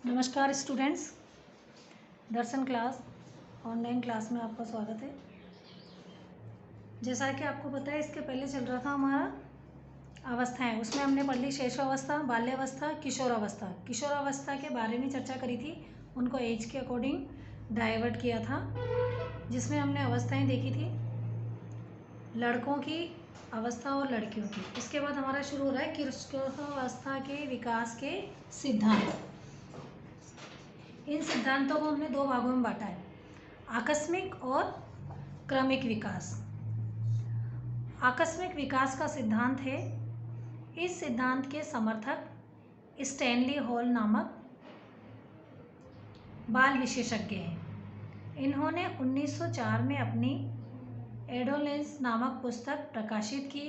नमस्कार स्टूडेंट्स, दर्शन class online class में आपका स्वागत है। जैसा कि आपको पता है, इसके पहले चल रहा था हमारा अवस्थाएं। उसमें हमने पढ़ ली शैशवावस्था, बाल्यावस्था, किशोरावस्था। किशोरावस्था के बारे में चर्चा करी थी, उनको एज के अकॉर्डिंग डाइवर्ट किया था, जिसमें हमने अवस्थाएं देखी थी, लड़कों की अवस्था और लड़कियों की। इसके बाद हमारा शुरू हो रहा है किशोरावस्था के विकास के सिद्धांत। इन सिद्धांतों को हमने दो भागों में बांटा है, आकस्मिक और क्रमिक विकास। आकस्मिक विकास का सिद्धांत है, इस सिद्धांत के समर्थक स्टैनली हॉल नामक बाल विशेषज्ञ हैं। इन्होंने 1904 में अपनी एडोलेंस नामक पुस्तक प्रकाशित की।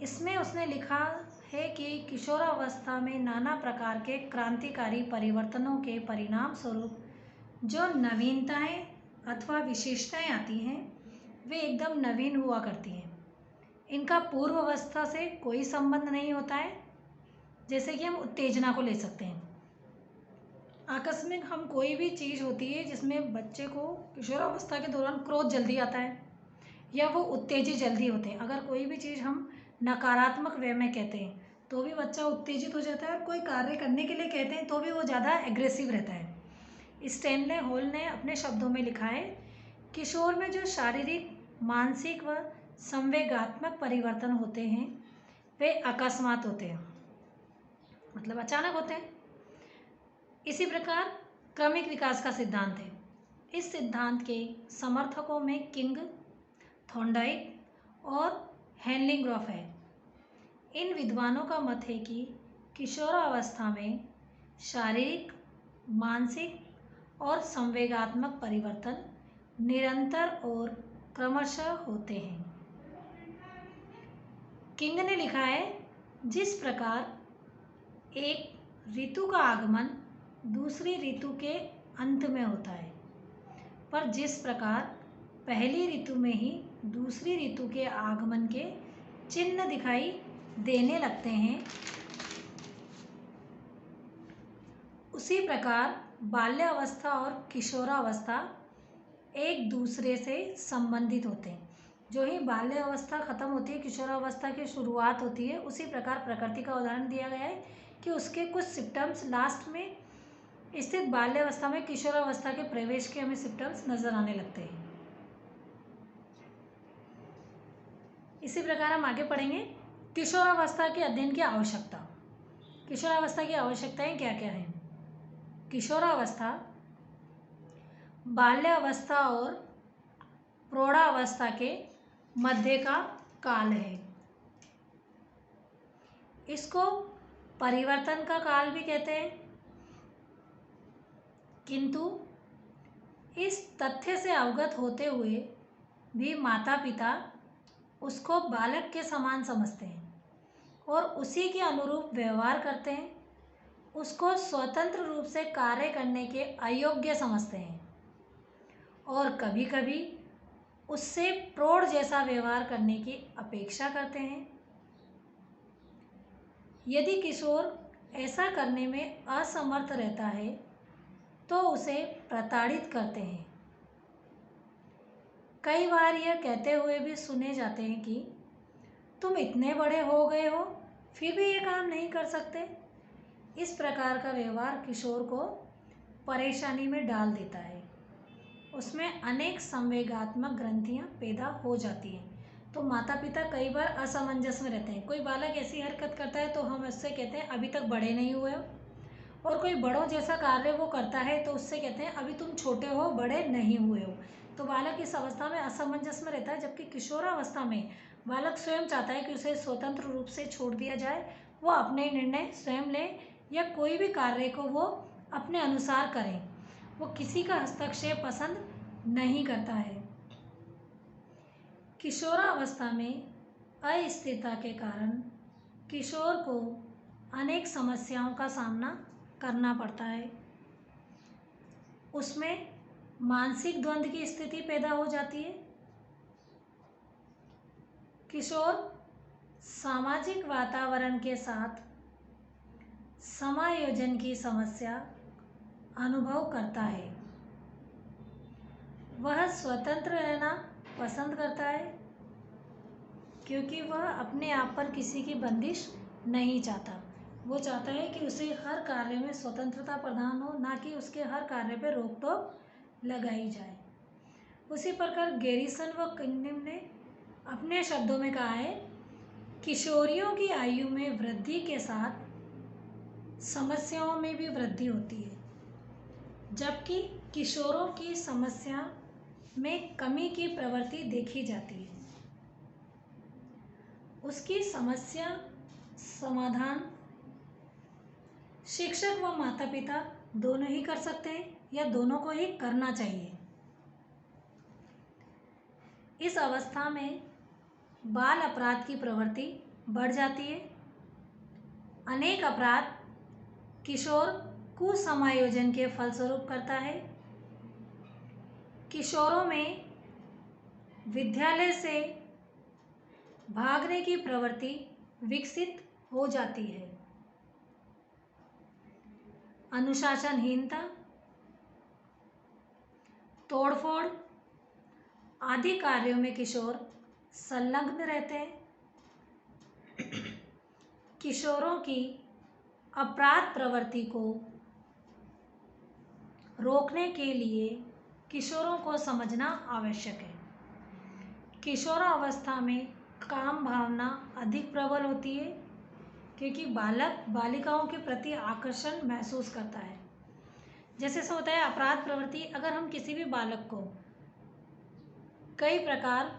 इसमें उसने लिखा है कि किशोरावस्था में नाना प्रकार के क्रांतिकारी परिवर्तनों के परिणाम स्वरूप जो नवीनताएं अथवा विशेषताएं आती हैं, वे एकदम नवीन हुआ करती हैं। इनका पूर्व अवस्था से कोई संबंध नहीं होता है। जैसे कि हम उत्तेजना को ले सकते हैं। आकस्मिक हम कोई भी चीज़ होती है जिसमें बच्चे को किशोरावस्था के दौरान क्रोध जल्दी आता है या वो उत्तेजित जल्दी होते हैं। अगर कोई भी चीज़ हम नकारात्मक वे में कहते हैं तो भी बच्चा उत्तेजित हो जाता है, और कोई कार्य करने के लिए कहते हैं तो भी वो ज़्यादा एग्रेसिव रहता है। स्टैनले हॉल ने अपने शब्दों में लिखा है, किशोर में जो शारीरिक, मानसिक व संवेगात्मक परिवर्तन होते हैं वे अकस्मात होते हैं, मतलब अचानक होते हैं। इसी प्रकार क्रमिक विकास का सिद्धांत है। इस सिद्धांत के समर्थकों में किंग, थॉर्नडाइक और हेनलिंग्रॉफ है। इन विद्वानों का मत है कि किशोरावस्था में शारीरिक, मानसिक और संवेगात्मक परिवर्तन निरंतर और क्रमशः होते हैं। किंग ने लिखा है, जिस प्रकार एक ऋतु का आगमन दूसरी ऋतु के अंत में होता है, पर जिस प्रकार पहली ऋतु में ही दूसरी ऋतु के आगमन के चिन्ह दिखाई देने लगते हैं, उसी प्रकार बाल्यावस्था और किशोरावस्था एक दूसरे से संबंधित होते हैं। जो ही बाल्यावस्था खत्म होती है, किशोरावस्था की शुरुआत होती है, उसी प्रकार प्रकृति का उदाहरण दिया गया है कि उसके कुछ सिम्टम्स लास्ट में स्थित बाल्यावस्था में किशोरावस्था के प्रवेश के हमें सिम्टम्स नजर आने लगते हैं। इसी प्रकार हम आगे पढ़ेंगे किशोरावस्था के अध्ययन की आवश्यकता। किशोरावस्था की आवश्यकताएं क्या क्या हैं? किशोरावस्था बाल्यावस्था और प्रौढ़ावस्था के मध्य का काल है। इसको परिवर्तन का काल भी कहते हैं, किंतु इस तथ्य से अवगत होते हुए भी माता पिता उसको बालक के समान समझते हैं और उसी के अनुरूप व्यवहार करते हैं। उसको स्वतंत्र रूप से कार्य करने के अयोग्य समझते हैं और कभी कभी उससे प्रौढ़ जैसा व्यवहार करने की अपेक्षा करते हैं। यदि किशोर ऐसा करने में असमर्थ रहता है तो उसे प्रताड़ित करते हैं। कई बार यह कहते हुए भी सुने जाते हैं कि तुम इतने बड़े हो गए हो फिर भी ये काम नहीं कर सकते। इस प्रकार का व्यवहार किशोर को परेशानी में डाल देता है। उसमें अनेक संवेगात्मक ग्रंथियां पैदा हो जाती हैं। तो माता पिता कई बार असमंजस में रहते हैं। कोई बालक ऐसी हरकत करता है तो हम उससे कहते हैं अभी तक बड़े नहीं हुए हो, और कोई बड़ों जैसा कार्य वो करता है तो उससे कहते हैं अभी तुम छोटे हो, बड़े नहीं हुए हो। तो बालक इस अवस्था में असमंजस में रहता है, जबकि किशोरावस्था में बालक स्वयं चाहता है कि उसे स्वतंत्र रूप से छोड़ दिया जाए, वो अपने निर्णय स्वयं ले या कोई भी कार्य को वो अपने अनुसार करें। वो किसी का हस्तक्षेप पसंद नहीं करता है। किशोरावस्था में अस्थिरता के कारण किशोर को अनेक समस्याओं का सामना करना पड़ता है। उसमें मानसिक द्वंद्व की स्थिति पैदा हो जाती है। किशोर सामाजिक वातावरण के साथ समायोजन की समस्या अनुभव करता है। वह स्वतंत्र रहना पसंद करता है क्योंकि वह अपने आप पर किसी की बंदिश नहीं चाहता। वो चाहता है कि उसे हर कार्य में स्वतंत्रता प्रदान हो, ना कि उसके हर कार्य पर रोक टोक लगाई जाए। उसी प्रकार गैरिसन व किन्डिम ने अपने शब्दों में कहा है, किशोरियों की आयु में वृद्धि के साथ समस्याओं में भी वृद्धि होती है, जबकि किशोरों की समस्या में कमी की प्रवृत्ति देखी जाती है। उसकी समस्या समाधान शिक्षक व माता पिता दोनों ही कर सकते हैं या दोनों को ही करना चाहिए। इस अवस्था में बाल अपराध की प्रवृत्ति बढ़ जाती है। अनेक अपराध किशोर कुसमायोजन के फलस्वरूप करता है। किशोरों में विद्यालय से भागने की प्रवृत्ति विकसित हो जाती है। अनुशासनहीनता, तोड़फोड़ आदि कार्यों में किशोर संलग्न रहते हैं। किशोरों की अपराध प्रवृत्ति को रोकने के लिए किशोरों को समझना आवश्यक है। किशोरावस्था में काम भावना अधिक प्रबल होती है क्योंकि बालक बालिकाओं के प्रति आकर्षण महसूस करता है। जैसे ऐसा होता है अपराध प्रवृत्ति, अगर हम किसी भी बालक को कई प्रकार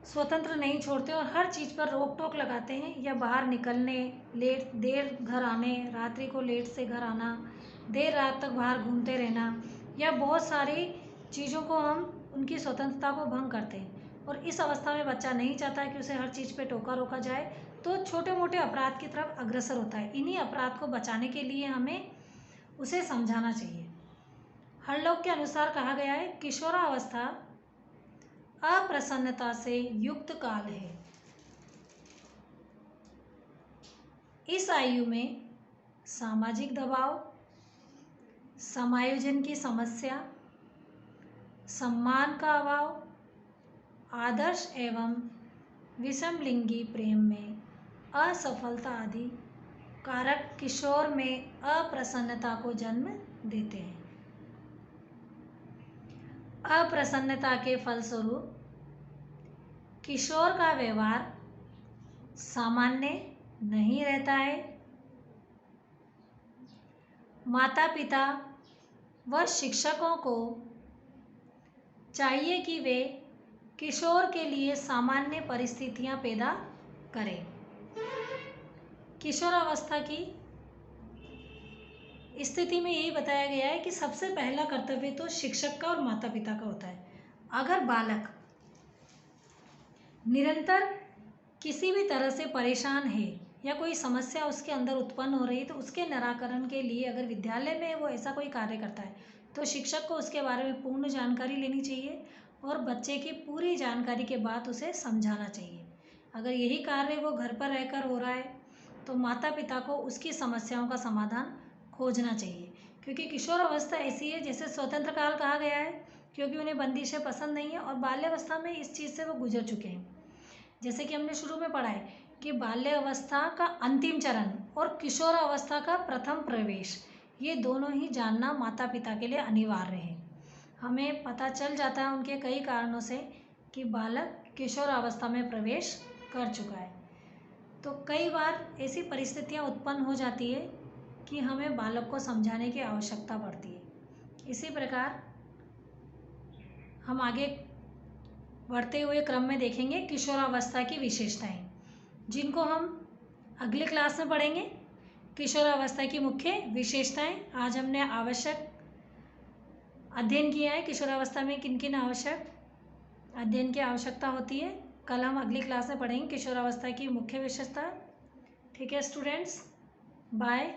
स्वतंत्र नहीं छोड़ते और हर चीज़ पर रोक टोक लगाते हैं, या बाहर निकलने, देर घर आने, रात्रि को लेट से घर आना, देर रात तक बाहर घूमते रहना, या बहुत सारी चीज़ों को हम उनकी स्वतंत्रता को भंग करते हैं, और इस अवस्था में बच्चा नहीं चाहता है कि उसे हर चीज़ पे टोका रोका जाए, तो छोटे मोटे अपराध की तरफ अग्रसर होता है। इन्हीं अपराध को बचाने के लिए हमें उसे समझाना चाहिए। हरलॉक के अनुसार कहा गया है, किशोरावस्था अप्रसन्नता से युक्त काल है। इस आयु में सामाजिक दबाव, समायोजन की समस्या, सम्मान का अभाव, आदर्श एवं विषमलिंगी प्रेम में असफलता आदि कारक किशोर में अप्रसन्नता को जन्म देते हैं। अप्रसन्नता के फलस्वरूप किशोर का व्यवहार सामान्य नहीं रहता है। माता पिता व शिक्षकों को चाहिए कि वे किशोर के लिए सामान्य परिस्थितियां पैदा करें। किशोरावस्था की स्थिति में यही बताया गया है कि सबसे पहला कर्तव्य तो शिक्षक का और माता पिता का होता है। अगर बालक निरंतर किसी भी तरह से परेशान है या कोई समस्या उसके अंदर उत्पन्न हो रही है, तो उसके निराकरण के लिए अगर विद्यालय में वो ऐसा कोई कार्य करता है तो शिक्षक को उसके बारे में पूर्ण जानकारी लेनी चाहिए और बच्चे की पूरी जानकारी के बाद उसे समझाना चाहिए। अगर यही कार्य वो घर पर रहकर हो रहा है तो माता पिता को उसकी समस्याओं का समाधान खोजना चाहिए, क्योंकि किशोर अवस्था ऐसी है जैसे स्वतंत्र काल कहा गया है, क्योंकि उन्हें बंदिशें पसंद नहीं है और बाल्यावस्था में इस चीज़ से वो गुजर चुके हैं। जैसे कि हमने शुरू में पढ़ा है कि बाल्यावस्था का अंतिम चरण और किशोर अवस्था का प्रथम प्रवेश, ये दोनों ही जानना माता पिता के लिए अनिवार्य है। हमें पता चल जाता है उनके कई कारणों से कि बालक किशोर अवस्था में प्रवेश कर चुका है। तो कई बार ऐसी परिस्थितियां उत्पन्न हो जाती है कि हमें बालक को समझाने की आवश्यकता पड़ती है। इसी प्रकार हम आगे बढ़ते हुए क्रम में देखेंगे किशोरावस्था की विशेषताएं, जिनको हम अगली क्लास में पढ़ेंगे। किशोरावस्था की मुख्य विशेषताएं आज हमने आवश्यक अध्ययन किया है। किशोरावस्था में किन किन आवश्यक अध्ययन की आवश्यकता होती है, कल हम अगली क्लास में पढ़ेंगे किशोरावस्था की मुख्य विशेषता। ठीक है स्टूडेंट्स, बाय।